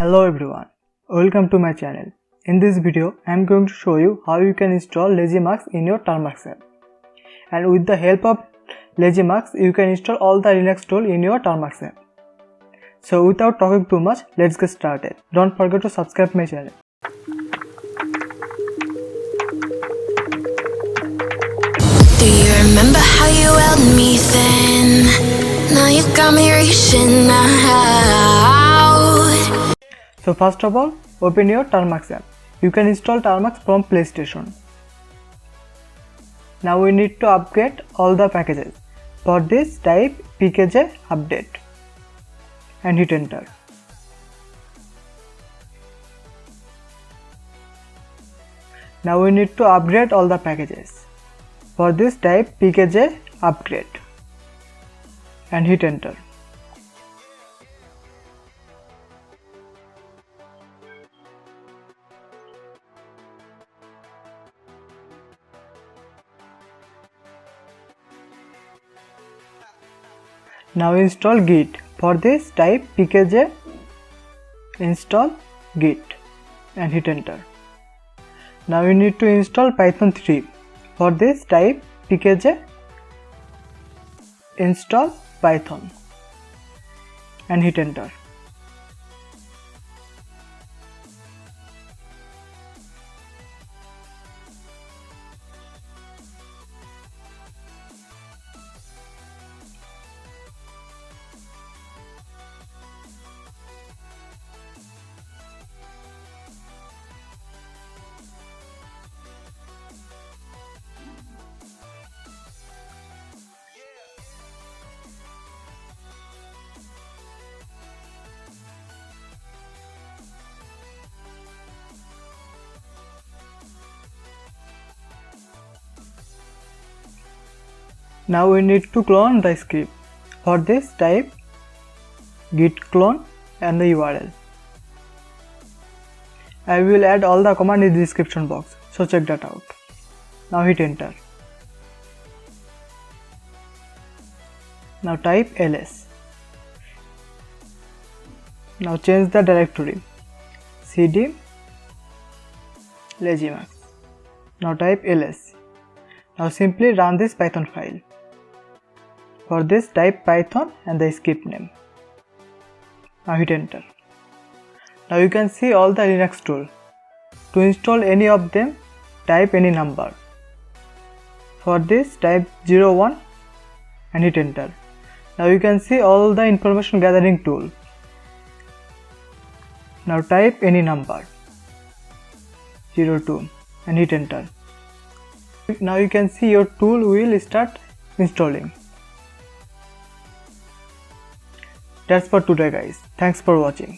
Hello everyone, welcome to my channel. In this video, I am going to show you how you can install lazymux in your termux app. And with the help of lazymux, you can install all the Linux tools in your termux app. So without talking too much, let's get started. Don't forget to subscribe my channel. Do you remember how you held me then? Now you got me reaching out. So first of all, open your termux app. You can install termux from PlayStation. Now we need to upgrade all the packages. For this, type pkg update and hit enter. Now we need to upgrade all the packages. For this, type pkg upgrade and hit enter. Now install git. For this, type pkg install git and hit enter. Now you need to install Python 3. For this, type pkg install python and hit enter. Now we need to clone the script. For this, type git clone and the URL. I will add all the command in the description box, so check that out. Now hit enter. Now type ls. Now change the directory cd lazymux. Now type ls. Now simply run this Python file. For this, type python and the script name. Now hit enter. Now you can see all the Linux tools. To install any of them, type any number. For this, type 01 and hit enter. Now you can see all the information gathering tool. Now type any number 02 and hit enter. Now you can see your tool will start installing. That's for today guys. Thanks for watching.